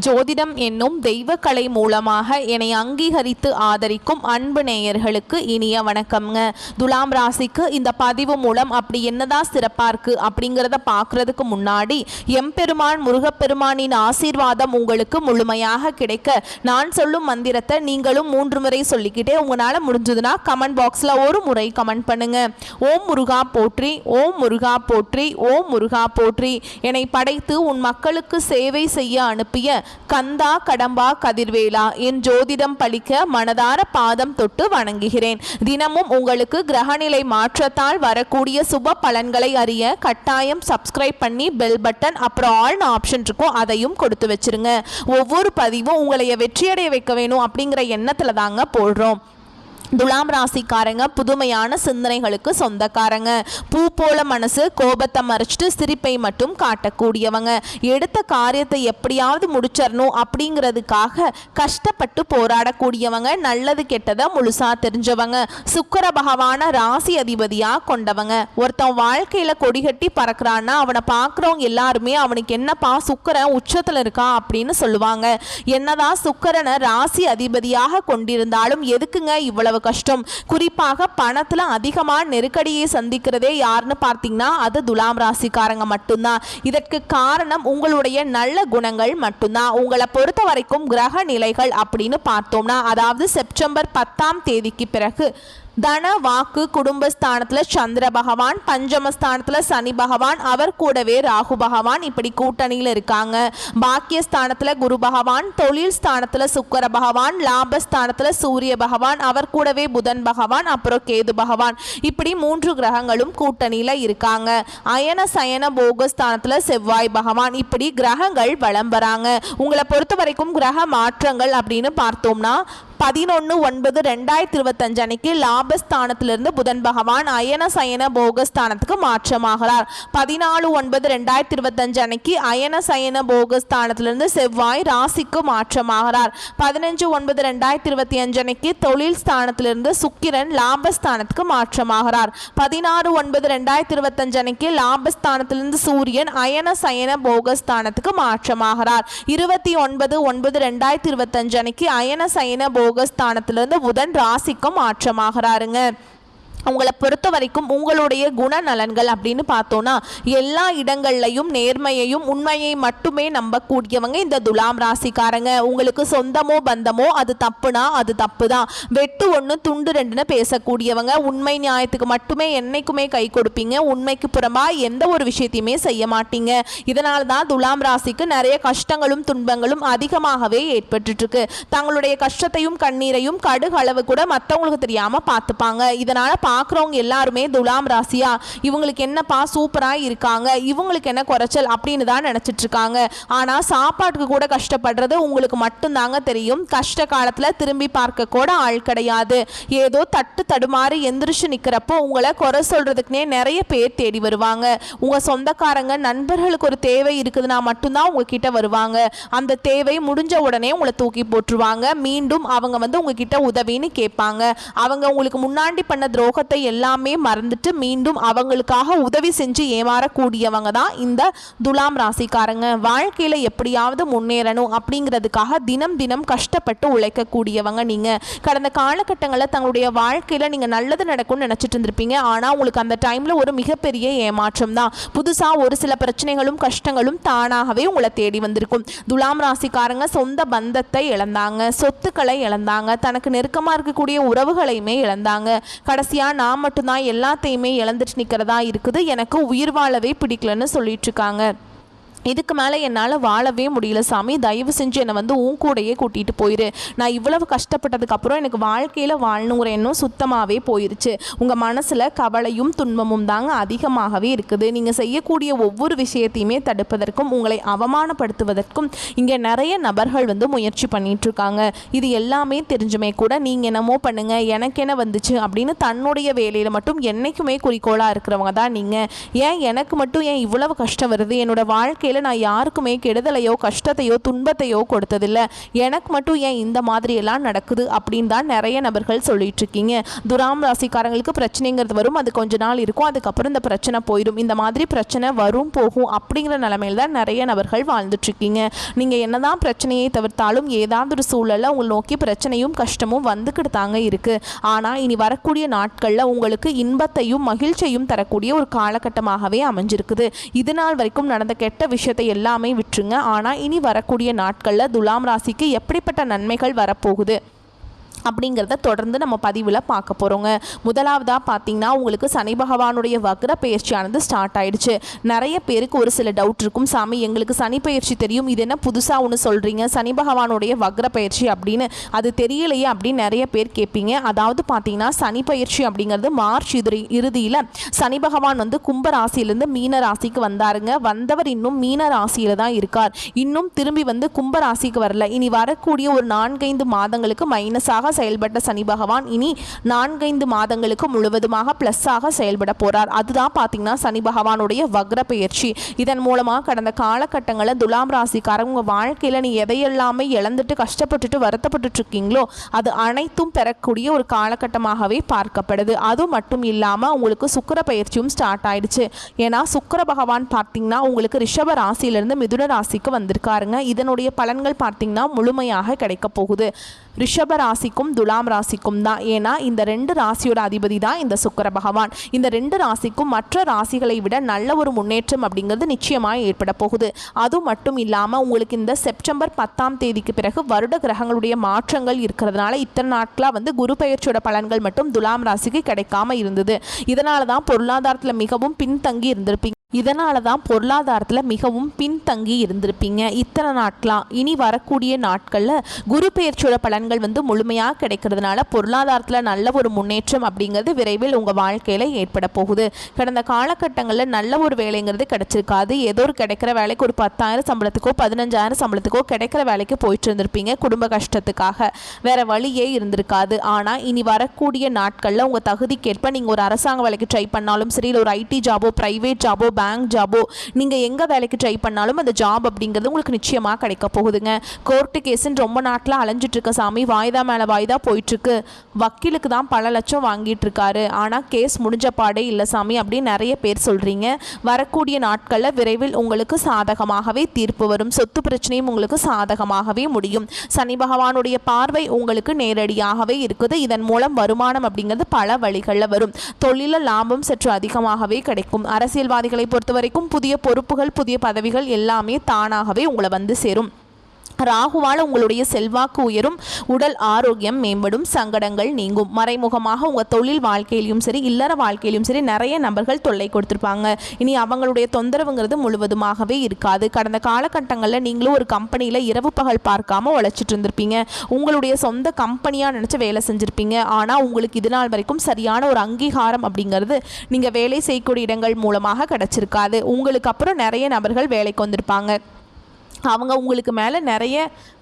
ஜோதிடம் என்னும் தெய்வக்கலை மூலமாக என்னை அங்கீகரித்து ஆதரிக்கும் அன்பு நேயர்களுக்கு இனிய வணக்கம்ங்க. துலாம் ராசிக்கு இந்த பதிவு மூலம் அப்படி என்னதான் சிறப்பாக இருக்குது அப்படிங்கிறத பார்க்குறதுக்கு முன்னாடி எம்பெருமான் முருகப்பெருமானின் ஆசீர்வாதம் உங்களுக்கு முழுமையாக கிடைக்க நான் சொல்லும் மந்திரத்தை நீங்களும் 3 முறை சொல்லிக்கிட்டே உங்களால் முடிஞ்சதுன்னா கமெண்ட் பாக்ஸில் ஒரு முறை கமெண்ட் பண்ணுங்க. ஓம் முருகா போற்றி, ஓம் முருகா போற்றி, ஓம் முருகா போற்றி. என்னை படைத்து உன் மக்களுக்கு சேவை செய்ய அனுப்பிய கந்தா கடம்பா கதிர்வேலா என் ஜோதிடம் பழிக்க மனதார பாதம் தொட்டு வணங்குகிறேன். தினமும் உங்களுக்கு கிரகநிலை மாற்றத்தால் வரக்கூடிய சுப பலன்களை அறிய கட்டாயம் சப்ஸ்கிரைப் பண்ணி பெல் பட்டன் அப்புறம் ஆல்னு ஆப்ஷன் இருக்கும், அதையும் கொடுத்து வச்சிருங்க. ஒவ்வொரு பதிவும் உங்களைய வெற்றியடைய வைக்க வேணும் அப்படிங்கிற எண்ணத்துல தாங்க போடுறோம். துலாம் ராசிக்காரங்க புதுமையான சிந்தனைகளுக்கு சொந்தக்காரங்க. பூ போல மனசு, கோபத்தை மறைச்சிட்டு சிரிப்பை மட்டும் காட்டக்கூடியவங்க. எடுத்த காரியத்தை எப்படியாவது முடிச்சிடணும் அப்படிங்கிறதுக்காக கஷ்டப்பட்டு போராடக்கூடியவங்க. நல்லது கெட்டதை முழுசா தெரிஞ்சவங்க. சுக்கிர பகவான ராசி அதிபதியா கொண்டவங்க. ஒருத்தன் வாழ்க்கையில கொடிகட்டி பறக்கிறான்னா அவனை பார்க்குறவங்க எல்லாருமே அவனுக்கு என்னப்பா சுக்கிரன் உச்சத்தில் இருக்கா அப்படின்னு சொல்லுவாங்க. என்னதான் சுக்கிரனை ராசி அதிபதியாக கொண்டிருந்தாலும் எதுக்குங்க இவ்வளவு கஷ்டம்? குறிப்பாக பணத்துல அதிகமான நெருக்கடியை சந்திக்கிறதே யாருன்னு பார்த்தீங்கன்னா அது துலாம் ராசிக்காரங்க மட்டும்தான். இதற்கு காரணம் உங்களுடைய நல்ல குணங்கள் மட்டும்தான். உங்களை பொறுத்த வரைக்கும் கிரக நிலைகள் அப்படின்னு பார்த்தோம்னா, அதாவது செப்டம்பர் 10ஆம் தேதிக்கு பிறகு தன வாக்கு குடும்பஸ்தானத்தில் சந்திர பகவான், பஞ்சமஸ்தானத்தில் சனி பகவான், அவர் கூடவே ராகு பகவான் இப்படி கூட்டணியில் இருக்காங்க. பாக்கியஸ்தானத்தில் குரு பகவான், தொழில் ஸ்தானத்தில் சுக்கிர பகவான், லாபஸ்தானத்தில் சூரிய பகவான், அவர் கூடவே புதன் பகவான், அப்புறம் கேது பகவான் இப்படி 3 கிரகங்களும் கூட்டணியில் இருக்காங்க. அயன சயன போகஸ்தானத்தில் செவ்வாய் பகவான் இப்படி கிரகங்கள் வலம் வராங்க. உங்களை பொறுத்த வரைக்கும் கிரக மாற்றங்கள் அப்படின்னு பார்த்தோம்னா 11/9/2025 அன்னைக்கு லாபஸ்தானத்திலிருந்து புதன் பகவான் அயன சயன போகஸ்தானத்துக்கு மாற்றமாகிறார். 14/9/2025 அன்னைக்கு அயன சயன போகஸ்தானத்திலிருந்து செவ்வாய் ராசிக்கு மாற்றமாகிறார். 15/9/2025 அன்னைக்கு தொழில் ஸ்தானத்திலிருந்து சுக்கிரன் லாபஸ்தானத்துக்கு மாற்றமாகிறார். 16/9/2025 அன்னைக்கு லாபஸ்தானத்திலிருந்து சூரியன் அயன சயன போகஸ்தானத்துக்கு மாற்றமாகிறார். 29/9/2025 அன்னைக்கு அயன சயன போகஸ்தானத்திலிருந்து புதன் ராசிக்கும் மாற்றமாகிறாருங்க. உங்களை பொறுத்த வரைக்கும் உங்களுடைய குணநலன்கள் அப்படின்னு பார்த்தோன்னா எல்லா இடங்கள்லையும் நேர்மையையும் உண்மையை மட்டுமே நம்பக்கூடியவங்க இந்த துலாம் ராசிக்காரங்க. உங்களுக்கு சொந்தமோ பந்தமோ அது தப்புனா அது தப்பு தான். வெட்டு 1 துண்டு 2ன்னு பேசக்கூடியவங்க. உண்மை நியாயத்துக்கு மட்டுமே என்னைக்குமே கை கொடுப்பீங்க. உண்மைக்கு புறம்பா எந்த ஒரு விஷயத்தையுமே செய்ய மாட்டீங்க. இதனால தான் துலாம் ராசிக்கு நிறைய கஷ்டங்களும் துன்பங்களும் அதிகமாகவே ஏற்பட்டு இருக்கு. தங்களுடைய கஷ்டத்தையும் கண்ணீரையும் கடுகளவு கூட மற்றவங்களுக்கு தெரியாம பார்த்துப்பாங்க. இதனால பார்க்குறவங்க எல்லாருமே துலாம் ராசியா இவங்களுக்கு என்னப்பா சூப்பராக இருக்காங்க, இவங்களுக்கு என்ன குறைச்சல் அப்படின்னு தான் நினச்சிட்டு இருக்காங்க. ஆனால் சாப்பாட்டுக்கு கூட கஷ்டப்படுறது உங்களுக்கு மட்டும்தாங்க தெரியும். கஷ்ட காலத்தில் திரும்பி பார்க்க கூட ஆள் கிடையாது. ஏதோ தட்டு தடுமாறி எந்திரிச்சு நிற்கிறப்போ உங்களை குறை சொல்கிறதுக்குனே நிறைய பேர் தேடி வருவாங்க. உங்கள் சொந்தக்காரங்க நண்பர்களுக்கு ஒரு தேவை இருக்குதுன்னா மட்டும்தான் உங்ககிட்ட வருவாங்க. அந்த தேவை முடிஞ்ச உடனே உங்களை தூக்கி போட்டுருவாங்க. மீண்டும் அவங்க உங்ககிட்ட உதவின்னு கேட்பாங்க. அவங்க உங்களுக்கு முன்னாடி பண்ண துரோகத்தை எல்லாமே மறந்துட்டு மீண்டும் அவங்களுக்காக உதவி செஞ்சு ஏமாறக்கூடியவங்க தான் இந்த துலாம் ராசிக்காரங்க. வாழ்க்கையில எப்படியாவது முன்னேறணும் அப்படிங்கிறதுக்காக தினம் தினம் கஷ்டப்பட்டு உழைக்கக்கூடியவங்க நீங்க. கடந்த காலகட்டங்களில் தங்களுடைய வாழ்க்கையில நீங்க நல்லது நடக்கும்னு நினைச்சிட்டு இருந்திருப்பீங்க. ஆனா உங்களுக்கு அந்த டைம்ல ஒரு மிகப்பெரிய ஏமாற்றம் தான். புதுசா ஒரு சில பிரச்சனைகளும் கஷ்டங்களும் தானாகவே உங்களை தேடி வந்திருக்கும். துலாம் ராசிக்காரங்க சொந்த பந்தத்தை இழந்தாங்க, சொத்துக்களை இழந்தாங்க, தனக்கு நெருக்கமா இருக்கக்கூடிய உறவுகளையுமே இழந்தாங்க. கடைசியா நான் மட்டும்தான் எல்லாத்தையுமே இழந்துட்டு நிற்கிறதா இருக்குது, எனக்கு உயிர் வாழவே பிடிக்கலன்னு சொல்லிட்டு இருக்காங்க. இதுக்கு மேலே என்னால் வாழவே முடியல சாமி, தயவு செஞ்சு என்னை உன் கூடையே கூட்டிகிட்டு போயிரு. நான் இவ்வளவு கஷ்டப்பட்டதுக்கப்புறம் எனக்கு வாழ்க்கையில் வாழணுங்கிற எண்ணம் சுத்தமாகவே போயிருச்சு. உங்கள் மனசில் கவலையும் துன்பமும் தாங்க அதிகமாகவே இருக்குது. நீங்கள் செய்யக்கூடிய ஒவ்வொரு விஷயத்தையுமே தடுப்பதற்கும் உங்களை அவமானப்படுத்துவதற்கும் இங்கே நிறைய நபர்கள் முயற்சி பண்ணிகிட்ருக்காங்க. இது எல்லாமே தெரிஞ்சுமே கூட நீங்கள் என்னமோ பண்ணுங்கள், எனக்கு என்ன வந்துச்சு அப்படின்னு தன்னுடைய வேலையில் மட்டும் என்றைக்குமே குறிக்கோளாக இருக்கிறவங்க தான் நீங்கள். ஏன் எனக்கு மட்டும் ஏன் இவ்வளவு கஷ்டம் வருது, என்னோட வாழ்க்கையில் வாழ்க்கையில் நான் யாருக்குமே கெடுதலையோ கஷ்டத்தையோ துன்பத்தையோ கொடுத்ததில்லை, எனக்கு மட்டும் ஏன் இந்த மாதிரியெல்லாம் நடக்குது அப்படின்னு தான் நிறைய நபர்கள் சொல்லிட்டு இருக்கீங்க. துலாம் ராசிக்காரங்களுக்கு பிரச்சனைங்கிறது வரும், அது கொஞ்ச நாள் இருக்கும், அதுக்கப்புறம் இந்த பிரச்சனை போயிடும். இந்த மாதிரி பிரச்சனை வரும் போகும் அப்படிங்கிற நிலைமையில் தான் நிறைய நபர்கள் வாழ்ந்துட்டு இருக்கீங்க. நீங்கள் என்னதான் பிரச்சனையை தவிர்த்தாலும் ஏதாவது ஒரு சூழலில் உங்களை நோக்கி பிரச்சனையும் கஷ்டமும் வந்துக்கிட்டு தாங்க இருக்குது. ஆனால் இனி வரக்கூடிய நாட்களில் உங்களுக்கு இன்பத்தையும் மகிழ்ச்சியையும் தரக்கூடிய ஒரு காலகட்டமாகவே அமைஞ்சிருக்குது. இது நாள் வரைக்கும் நடந்த கெட்ட விஷயத்தை எல்லாமே விட்டுருங்க. ஆனால் இனி வரக்கூடிய நாட்களில் துலாம் ராசிக்கு எப்படிப்பட்ட நன்மைகள் வரப்போகுது அப்படிங்கிறத தொடர்ந்து நம்ம பதிவில் பார்க்க போகிறோங்க. முதலாவதாக பார்த்தீங்கன்னா உங்களுக்கு சனி பகவானுடைய வக்ர பயிற்சியானது ஸ்டார்ட் ஆயிடுச்சு. நிறைய பேருக்கு ஒரு சில டவுட் இருக்கும், சாமி எங்களுக்கு சனி பயிற்சி தெரியும், இது என்ன புதுசாக ஒன்று சொல்கிறீங்க, சனி பகவானுடைய வக்ர பயிற்சி அப்படின்னு அது தெரியலையே அப்படின்னு நிறைய பேர் கேட்பீங்க. அதாவது பார்த்தீங்கன்னா சனி பயிற்சி அப்படிங்கிறது மார்ச் இறுதியில் சனி பகவான் வந்து கும்ப ராசியிலேருந்து மீன ராசிக்கு வந்தாருங்க. வந்தவர் இன்னும் மீன ராசியில் தான் இருக்கார், இன்னும் திரும்பி வந்து கும்ப ராசிக்கு வரல. இனி வரக்கூடிய ஒரு 4-5 மாதங்களுக்கு மைனஸாக செயல்பட்ட சனி பகவான் இனி 4-5 மாதங்களுக்கு முழுவதுமாக பிளஸ்ஸாக செயல்பட போறார். அதுதான் பார்த்தீங்கன்னா சனி பகவானுடைய வக்ர பயிற்சி. இதன் மூலமாக கடந்த காலகட்டங்களில் துலாம் ராசிக்காரங்க உங்கள் வாழ்க்கையில் நீ எதையெல்லாமே இழந்துட்டு கஷ்டப்பட்டுட்டு வருத்தப்பட்டு இருக்கீங்களோ அது அனைத்தும் பெறக்கூடிய ஒரு காலகட்டமாகவே பார்க்கப்படுது. அது மட்டும் இல்லாமல் உங்களுக்கு சுக்கிர பயிற்சியும் ஸ்டார்ட் ஆயிடுச்சு. ஏன்னா சுக்கிர பகவான் பார்த்தீங்கன்னா உங்களுக்கு ரிஷப ராசியிலிருந்து மிதுன ராசிக்கு வந்திருக்காருங்க. இதனுடைய பலன்கள் பார்த்தீங்கன்னா முழுமையாக கிடைக்க போகுது ரிஷப ராசிக்கும் துலாம் ராசிக்கும் தான். ஏன்னா இந்த 2 ராசியோட அதிபதி தான் இந்த சுக்கிர பகவான். இந்த 2 ராசிக்கும் மற்ற ராசிகளை விட நல்ல ஒரு முன்னேற்றம் அப்படிங்கிறது நிச்சயமாக ஏற்பட போகுது. அது மட்டும் இல்லாமல் உங்களுக்கு இந்த செப்டம்பர் 10ஆம் தேதிக்கு பிறகு வருட கிரகங்களுடைய மாற்றங்கள் இருக்கிறதுனால இத்தனை நாட்களாக வந்து குரு பயிற்சியோட பலன்கள் மட்டும் துலாம் ராசிக்கு கிடைக்காம இருந்தது. இதனால தான் பொருளாதாரத்தில் மிகவும் பின்தங்கி இருந்திருப்பீங்க. இத்தனை நாட்களாக. இனி வரக்கூடிய நாட்களில் குரு பெயர்ச்சியோட பலன்கள் வந்து முழுமையாக கிடைக்கிறதுனால பொருளாதாரத்தில் நல்ல ஒரு முன்னேற்றம் அப்படிங்கிறது விரைவில் உங்கள் வாழ்க்கையில் ஏற்பட போகுது. கடந்த காலகட்டங்களில் நல்ல ஒரு வேலைங்கிறது கிடைச்சிருக்காது. ஏதோ ஒரு கிடைக்கிற வேலைக்கு ஒரு 10,000 சம்பளத்துக்கோ 15,000 சம்பளத்துக்கோ கிடைக்கிற வேலைக்கு போயிட்டு இருந்திருப்பீங்க குடும்ப கஷ்டத்துக்காக, வேற வழியே இருந்திருக்காது. ஆனால் இனி வரக்கூடிய நாட்களில் உங்கள் தகுதிக்கேற்ப நீங்கள் ஒரு அரசாங்க வேலைக்கு ட்ரை பண்ணாலும் சரி, இல்லை ஒரு ஐடி ஜாபோ ப்ரைவேட் ஜாபோ பேங்க் ஜாபோ நீங்கள் எங்கே வேலைக்கு ட்ரை பண்ணாலும் அந்த ஜாப் அப்படிங்கிறது உங்களுக்கு நிச்சயமாக கிடைக்க போகுதுங்க. கோர்ட்டு கேஸுன்னு ரொம்ப நாட்டில் அலைஞ்சிட்டு இருக்க சாமி, வாய்தா மேலே வாய்தா போயிட்டுருக்கு, வக்கீலுக்கு தான் பல லட்சம் வாங்கிட்டு இருக்காரு, ஆனால் கேஸ் முடிஞ்ச பாடே இல்லை சாமி அப்படின்னு நிறைய பேர் சொல்கிறீங்க. வரக்கூடிய நாட்களில் விரைவில் உங்களுக்கு சாதகமாகவே தீர்ப்பு வரும். சொத்து பிரச்சனையும் உங்களுக்கு சாதகமாகவே முடியும். சனி பகவானுடைய பார்வை உங்களுக்கு நேரடியாகவே இருக்குது. இதன் மூலம் வருமானம் அப்படிங்கிறது பல வழிகளில் வரும். தொழில லாபம் சற்று அதிகமாகவே கிடைக்கும். அரசியல்வாதிகளை பொறுத்த வரைக்கும் புதிய பொறுப்புகள் புதிய பதவிகள் எல்லாமே தானாகவே உங்களை வந்து சேரும். ராகுவால் உங்களுடைய செல்வாக்கு உயரும், உடல் ஆரோக்கியம் மேம்படும், சங்கடங்கள் நீங்கும். மறைமுகமாக உங்கள் தொழில் வாழ்க்கையிலும் சரி இல்லற வாழ்க்கையிலும் சரி நிறைய நபர்கள் தொல்லை கொடுத்துருப்பாங்க. இனி அவங்களுடைய தொந்தரவுங்கிறது முழுவதுமாகவே இருக்காது. கடந்த காலகட்டங்களில் நீங்களும் ஒரு கம்பெனியில் இரவு பகல் பார்க்காம உழைச்சிட்டு இருந்திருப்பீங்க. உங்களுடைய சொந்த கம்பெனியாக நினச்சி வேலை செஞ்சுருப்பீங்க. ஆனால் உங்களுக்கு இது நாள் வரைக்கும் சரியான ஒரு அங்கீகாரம் அப்படிங்கிறது நீங்கள் வேலை செய்யக்கூடிய இடங்கள் மூலமாக கிடச்சிருக்காது. உங்களுக்கு அப்புறம் நிறைய நபர்கள் வேலைக்கு வந்திருப்பாங்க. அவங்க உங்களுக்கு மேலே நிறைய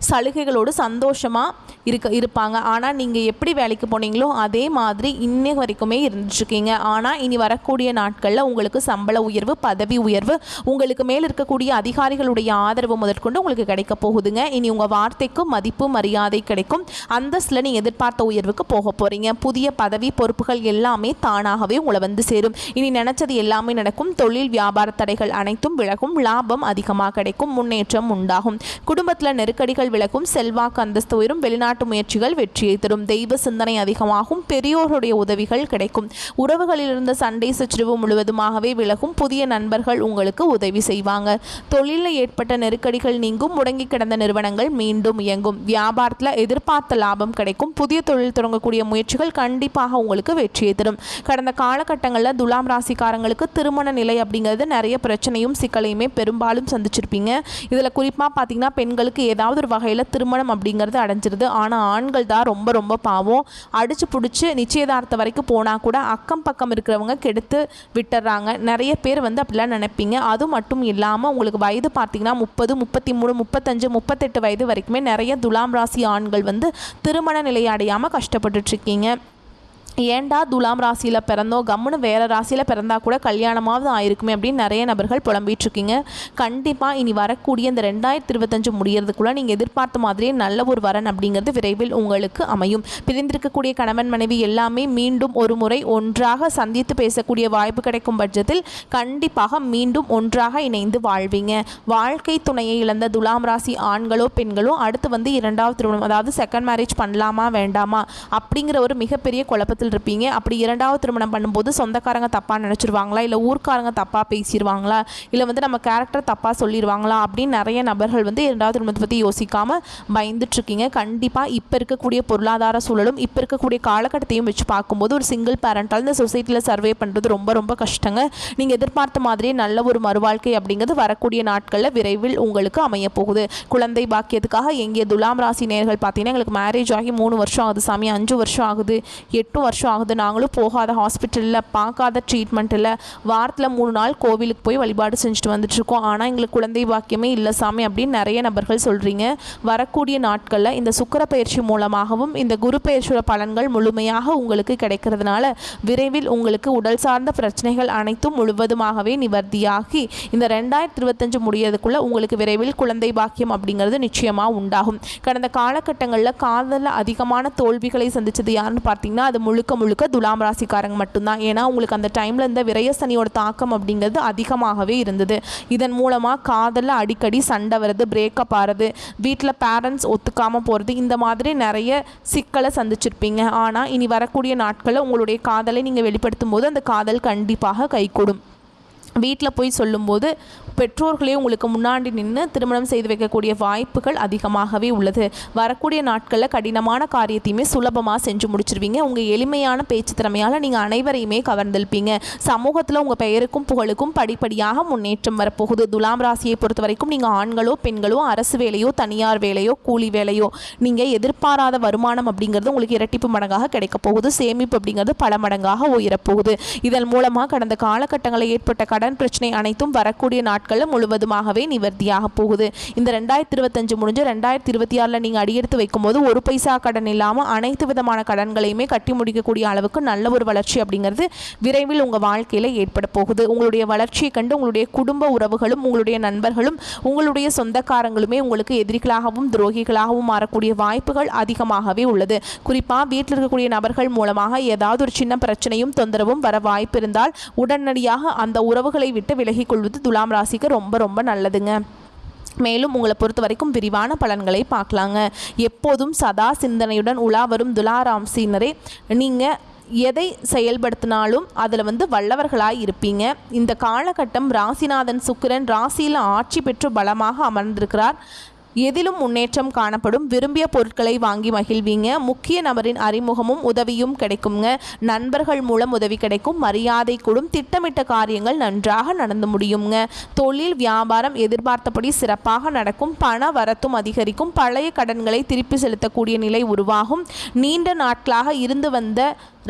சலுகைகளோடு சந்தோஷமாக இருப்பாங்க. ஆனால் நீங்கள் எப்படி வேலைக்கு போனீங்களோ அதே மாதிரி இன்னை வரைக்குமே இருந்துட்டுருக்கீங்க. ஆனால் இனி வரக்கூடிய நாட்களில் உங்களுக்கு சம்பள உயர்வு பதவி உயர்வு உங்களுக்கு மேலே இருக்கக்கூடிய அதிகாரிகளுடைய ஆதரவு முதற்கொண்டு உங்களுக்கு கிடைக்க போகுதுங்க. இனி உங்கள் வார்த்தைக்கு மதிப்பு மரியாதை கிடைக்கும். அந்தஸ்தில் நீங்கள் எதிர்பார்த்த உயர்வுக்கு போக போகிறீங்க. புதிய பதவி பொறுப்புகள் எல்லாமே தானாகவே உங்களை வந்து சேரும். இனி நினச்சது எல்லாமே நடக்கும். தொழில் வியாபார தடைகள் அனைத்தும் விலகும். லாபம் அதிகமாக கிடைக்கும். முன்னேற்றம் உண்டாகும். குடும்பத்தில் நெருக்கடிகள் விலகும். செல்வாக்கு அந்தஸ்து உயரும். வெளிநாட்டு முயற்சிகள் வெற்றியை தரும். தெய்வ சிந்தனை அதிகமாகும். பெரியோருடைய உதவிகள் கிடைக்கும். உறவுகளில் இருந்த சண்டை சச்சரவு முழுவதுமாகவே விலகும். புதிய நண்பர்கள் உங்களுக்கு உதவி செய்வாங்க. தொழிலில் ஏற்பட்ட நெருக்கடிகள் நீங்கும். முடங்கி கிடந்த நிறுவனங்கள் மீண்டும் இயங்கும். வியாபாரத்தில் எதிர்பார்த்த லாபம் கிடைக்கும். புதிய தொழில் தொடங்கக்கூடிய முயற்சிகள் கண்டிப்பாக உங்களுக்கு வெற்றியை தரும். கடந்த காலகட்டங்களில் துலாம் ராசிக்காரங்களுக்கு திருமண நிலை அப்படிங்கிறது நிறைய பிரச்சனையும் சிக்கலையுமே பெரும்பாலும் சந்திச்சிருப்பீங்க. இதில் குறிப்பாக பார்த்தீங்கன்னா பெண்களுக்கு ஏதாவது ஒரு வகையில் திருமணம் அப்படிங்கிறது அடைஞ்சிருது. ஆனால் ஆண்கள் தான் ரொம்ப ரொம்ப பாவம். அடிச்சு பிடிச்சி நிச்சயதார்த்தம் வரைக்கும் போனால் கூட அக்கம் பக்கம் இருக்கிறவங்க கெடுத்து விட்டுறாங்க. நிறைய பேர் வந்து அப்படிலாம் நினைப்பீங்க. அது மட்டும் இல்லாமல் உங்களுக்கு வயது பார்த்தீங்கன்னா 30, 33, 35, 38 வயது வரைக்குமே நிறைய துலாம் ராசி ஆண்கள் வந்து திருமண நிலையை அடையாமல் கஷ்டப்பட்டுட்ருக்கீங்க. ஏண்டா துலாம் ராசியில் பிறந்தோம், கம்முன்னு வேறு ராசியில் பிறந்தா கூட கல்யாணமாவது ஆயிருக்குமே அப்படின்னு நிறைய நபர்கள் புலம்பிகிட்ருக்கீங்க. கண்டிப்பாக இனி வரக்கூடிய இந்த 2025 முடியறதுக்குள்ளே நீங்கள் எதிர்பார்த்த மாதிரியே நல்ல ஒரு வரன் அப்படிங்கிறது விரைவில் உங்களுக்கு அமையும். பிரிந்திருக்கக்கூடிய கணவன் மனைவி எல்லாமே மீண்டும் ஒரு முறை ஒன்றாக சந்தித்து பேசக்கூடிய வாய்ப்பு கிடைக்கும் பட்சத்தில் கண்டிப்பாக மீண்டும் ஒன்றாக இணைந்து வாழ்வீங்க. வாழ்க்கை துணையை இழந்த துலாம் ராசி ஆண்களோ பெண்களோ அடுத்து இரண்டாவது திருமணம், அதாவது செகண்ட் மேரேஜ் பண்ணலாமா வேண்டாமா அப்படிங்கிற ஒரு மிகப்பெரிய குழப்பத்தில் இருப்பீங்க. அப்படி இரண்டாவது திருமணம் பண்ணும்போது சொந்தக்காரங்க தப்பாக நினச்சிருவாங்களா, இல்லை ஊர்க்காரங்க தப்பாக பேசிடுவாங்களா, இல்லை நம்ம கேரக்டர் தப்பாக சொல்லிடுவாங்களா அப்படின்னு நிறைய நபர்கள் இரண்டாவது திருமணத்தை பற்றி யோசிக்காமல் பயந்துட்டுருக்கீங்க. கண்டிப்பாக இப்போ இருக்கக்கூடிய பொருளாதார சூழலும் இப்போ இருக்கக்கூடிய காலகட்டத்தையும் வச்சு பார்க்கும்போது ஒரு சிங்கிள் பேரண்டால் இந்த சொசைட்டியில் சர்வே பண்ணுறது ரொம்ப ரொம்ப கஷ்டங்க. நீங்கள் எதிர்பார்த்த மாதிரியே நல்ல ஒரு மறுவாழ்க்கை அப்படிங்கிறது வரக்கூடிய நாட்களில் விரைவில் உங்களுக்கு அமைய போகுது. குழந்தை பாக்கியத்துக்காக எங்கே துலாம் ராசி நேயர்கள் பார்த்தீங்கன்னா எங்களுக்கு மேரேஜ் ஆகி 3 வருஷம் ஆகுது சாமி, 5 வருஷம் ஆகுது, 8 வருஷம் ஆகுது, நாங்களும் போகாத ஹாஸ்பிட்டலில் பார்க்காத ட்ரீட்மெண்ட்டில் வாரத்தில் 3 நாள் கோவிலுக்கு போய் வழிபாடு செஞ்சுட்டு வந்துட்டுருக்கோம், ஆனால் எங்களுக்கு குழந்தை பாக்கியமே இல்லை சாமி அப்படின்னு நிறைய நபர்கள் சொல்கிறீங்க. வரக்கூடிய நாட்களில் இந்த சுக்கிர பயிற்சி மூலமாகவும் இந்த குரு பயிற்சியோட பலன்கள் முழுமையாக உங்களுக்கு கிடைக்கிறதுனால விரைவில் உங்களுக்கு உடல் சார்ந்த பிரச்சனைகள் அனைத்தும் முழுவதுமாகவே நிவர்த்தியாகி இந்த 2025 முடியறதுக்குள்ளே உங்களுக்கு விரைவில் குழந்தை பாக்கியம் அப்படிங்கிறது நிச்சயமாக உண்டாகும். கடந்த காலகட்டங்களில் காதலில் அதிகமான தோல்விகளை சந்தித்தது யாருன்னு பார்த்தீங்கன்னா அது முழுக்க துலாம் ராசிக்காரங்க மட்டும்தான். ஏன்னா உங்களுக்கு அந்த டைமில் இந்த விரய சனியோட தாக்கம் அப்படிங்கிறது அதிகமாகவே இருந்தது. இதன் மூலமாக காதலில் அடிக்கடி சண்டை வருது, பிரேக்கப் ஆகிறது, வீட்டில் பேரண்ட்ஸ் ஒத்துக்காமல் போகிறது, இந்த மாதிரி நிறைய சிக்கலை சந்திச்சிருப்பீங்க. ஆனால் இனி வரக்கூடிய நாட்களில் உங்களுடைய காதலை நீங்கள் வெளிப்படுத்தும் போது அந்த காதல் கண்டிப்பாக கைகூடும். வீட்டில் போய் சொல்லும்போது பெற்றோர்களே உங்களுக்கு முன்னாடி நின்று திருமணம் செய்து வைக்கக்கூடிய வாய்ப்புகள் அதிகமாகவே உள்ளது. வரக்கூடிய நாட்களில் கடினமான காரியத்தையுமே சுலபமாக செஞ்சு முடிச்சிருவீங்க. உங்கள் எளிமையான பேச்சு திறமையால் நீங்கள் அனைவரையுமே கவர்ந்திருப்பீங்க. சமூகத்தில் உங்கள் பெயருக்கும் புகழுக்கும் படிப்படியாக முன்னேற்றம் வரப்போகுது. துலாம் ராசியை பொறுத்த வரைக்கும் நீங்கள் ஆண்களோ பெண்களோ அரசு வேலையோ தனியார் வேலையோ கூலி வேலையோ நீங்கள் எதிர்பாராத வருமானம் அப்படிங்கிறது உங்களுக்கு இரட்டிப்பு மடங்காக கிடைக்க போகுது. சேமிப்பு அப்படிங்கிறது பல மடங்காக உயரப்போகுது. இதன் மூலமாக கடந்த காலகட்டங்களில் ஏற்பட்ட கடன் பிரச்சனை அனைத்தும் வரக்கூடிய நாட்களில் முழுவதுமாகவே நிவர்த்தியாக போகுது. இந்த 2025 முடிஞ்சு 2026 நீங்கள் அடியெடுத்து வைக்கும்போது ஒரு பைசா கடன் இல்லாமல் அனைத்து விதமான கடன்களையுமே கட்டி முடிக்கக்கூடிய அளவுக்கு நல்ல ஒரு வளர்ச்சி அப்படிங்கிறது விரைவில் உங்கள் வாழ்க்கையில் ஏற்பட போகுது. உங்களுடைய வளர்ச்சியை கண்டு உங்களுடைய குடும்ப உறவுகளும் உங்களுடைய நண்பர்களும் உங்களுடைய சொந்தக்காரங்களுமே உங்களுக்கு எதிரிகளாகவும் துரோகிகளாகவும் மாறக்கூடிய வாய்ப்புகள் அதிகமாகவே உள்ளது. குறிப்பாக வீட்டில் இருக்கக்கூடிய நபர்கள் மூலமாக ஏதாவது ஒரு சின்ன பிரச்சனையும் தொந்தரவும் வர வாய்ப்பு இருந்தால் உடனடியாக அந்த உறவுகளை விட்டு விலகிக் கொள்வது துலாம் ராசிக்கு ரொம்ப ரொம்ப நல்லதுங்க. மேலும் உங்களை பொறுத்த வரைக்கும் விரிவான பலன்களை பார்க்கலாங்க. எப்போதும் சதா சிந்தனையுடன் உலா வரும் துலா ராசினரே, நீங்கள் எதை செயல்படுத்தினாலும் அதில் வல்லவர்களாக இருப்பீங்க. இந்த காலகட்டம் ராசிநாதன் சுக்கிரன் ராசியில் ஆட்சி பெற்று பலமாக அமர்ந்திருக்கிறார். எதிலும் முன்னேற்றம் காணப்படும். விரும்பிய பொருட்களை வாங்கி மகிழ்வீங்க. முக்கிய நபரின் அறிமுகமும் உதவியும் கிடைக்குங்க. நண்பர்கள் மூலம் உதவி கிடைக்கும். மரியாதை கூடும். திட்டமிட்ட காரியங்கள் நன்றாக நடந்து முடியுங்க. தொழில் வியாபாரம் எதிர்பார்த்தபடி சிறப்பாக நடக்கும். பண வரத்தும் அதிகரிக்கும். பழைய கடன்களை திருப்பி செலுத்தக்கூடிய நிலை உருவாகும். நீண்ட நாட்களாக இருந்து வந்த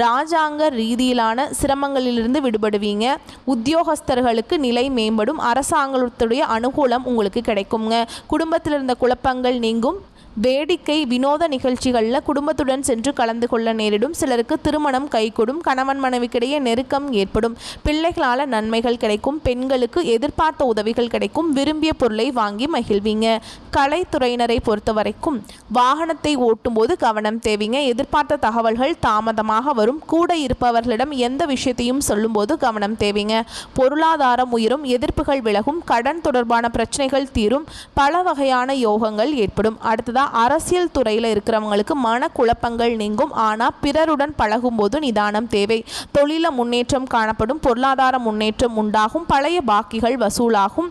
ராஜாங்க ரீதியிலான சிரமங்களிலிருந்து விடுபடுவீங்க. உத்தியோகஸ்தர்களுக்கு நிலை மேம்படும். அரசாங்கத்துடைய அனுகூலம் உங்களுக்கு கிடைக்குங்க. குடும்பத்தில் இருந்த குழப்பங்கள் நீங்கும். வேடிக்கை வினோத நிகழ்ச்சிகளில் குடும்பத்துடன் சென்று கலந்து கொள்ள நேரிடும். சிலருக்கு திருமணம் கைகூடும். கணவன் மனைவிக்கிடையே நெருக்கம் ஏற்படும். பிள்ளைகளால் நன்மைகள் கிடைக்கும். பெண்களுக்கு எதிர்பார்த்த உதவிகள் கிடைக்கும். விரும்பிய பொருளை வாங்கி மகிழ்வீங்க. கலைத்துறையினரை பொறுத்த வரைக்கும் வாகனத்தை ஓட்டும்போது கவனம் தேவைங்க. எதிர்பார்த்த தகவல்கள் தாமதமாக வரும். கூட இருப்பவர்களிடம் எந்த விஷயத்தையும் சொல்லும்போது கவனம் தேவைங்க. பொருளாதாரம் உயரும். எதிர்ப்புகள் விலகும். கடன் தொடர்பான பிரச்சனைகள் தீரும். பல வகையான யோகங்கள் ஏற்படும். அடுத்ததாக அரசியல் துறையில் இருக்கிறவங்களுக்கு மனக்குழப்பங்கள் நீங்கும். ஆனால் பிறருடன் பழகும்போது நிதானம் தேவை. தொழில முன்னேற்றம் காணப்படும். பொருளாதார முன்னேற்றம் உண்டாகும். பழைய பாக்கிகள் வசூலாகும்.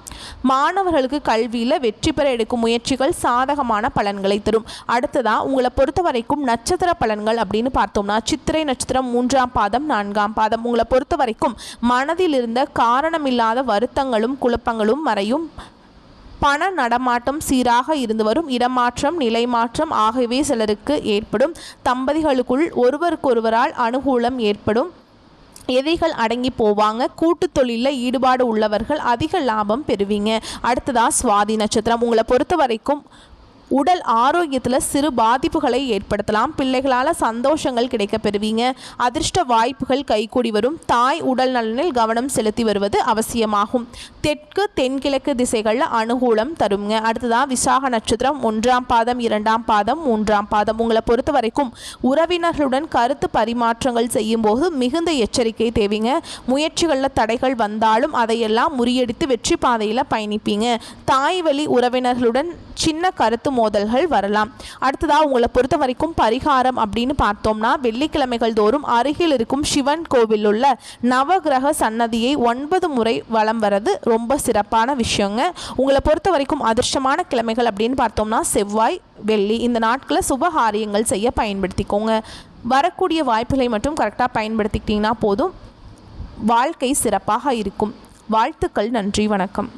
மாணவர்களுக்கு கல்வியில் வெற்றி பெற எடுக்கும் முயற்சிகள் சாதகமான பலன்களை தரும். அடுத்ததா உங்களை பொறுத்த வரைக்கும் நட்சத்திர பலன்கள் அப்படின்னு பார்த்தோம்னா சித்திரை நட்சத்திரம் 3ஆம் பாதம் 4ஆம் பாதம். உங்களை பொறுத்த வரைக்கும் மனதில் இருந்த காரணமில்லாத வருத்தங்களும் குழப்பங்களும் மறையும். பண நடமாட்டம் சீராக இருந்து வரும். இடமாற்றம் நிலை மாற்றம் ஆகியவை சிலருக்கு ஏற்படும். தம்பதிகளுக்குள் ஒருவருக்கொருவரால் அனுகூலம் ஏற்படும். எதிரிகள் அடங்கி போவாங்க. கூட்டு தொழிலில் ஈடுபாடு உள்ளவர்கள் அதிக லாபம் பெறுவீங்க. அடுத்ததாக சுவாதி நட்சத்திரம். உங்களை பொறுத்த வரைக்கும் உடல் ஆரோக்கியத்தில் சிறு பாதிப்புகளை ஏற்படுத்தலாம். பிள்ளைகளால் சந்தோஷங்கள் கிடைக்க பெறுவீங்க. அதிர்ஷ்ட வாய்ப்புகள் கைகூடி வரும். தாய் உடல் நலனில் கவனம் செலுத்தி வருவது அவசியமாகும். தெற்கு தென்கிழக்கு திசைகளில் அனுகூலம் தருங்க. அடுத்ததாக விசாக நட்சத்திரம் 1ஆம் பாதம் 2ஆம் பாதம் 3ஆம் பாதம். உங்களை பொறுத்த வரைக்கும் உறவினர்களுடன் கருத்து பரிமாற்றங்கள் செய்யும்போது மிகுந்த எச்சரிக்கை தேவைங்க. முயற்சிகளில் தடைகள் வந்தாலும் அதையெல்லாம் முறியடித்து வெற்றி பாதையில் பயணிப்பீங்க. தாய் வழி உறவினர்களுடன் சின்ன கருத்து மோதல்கள் வரலாம். அடுத்ததாக உங்களை பொறுத்த வரைக்கும் பரிகாரம் அப்படின்னு பார்த்தோம்னா வெள்ளிக்கிழமைகள் தோறும் அருகில் இருக்கும் சிவன் கோவில் உள்ள நவகிரக சன்னதியை 9 முறை வலம் வரது ரொம்ப சிறப்பான விஷயங்க. உங்களை பொறுத்த வரைக்கும் அதிர்ஷ்டமான கிழமைகள் அப்படின்னு பார்த்தோம்னா செவ்வாய் வெள்ளி. இந்த நாட்களை சுபகாரியங்கள் செய்ய பயன்படுத்திக்கோங்க. வரக்கூடிய வாய்ப்புகளை மட்டும் கரெக்டாக பயன்படுத்திக்கிட்டிங்கன்னா போதும், வாழ்க்கை சிறப்பாக இருக்கும். வாழ்த்துக்கள். நன்றி. வணக்கம்.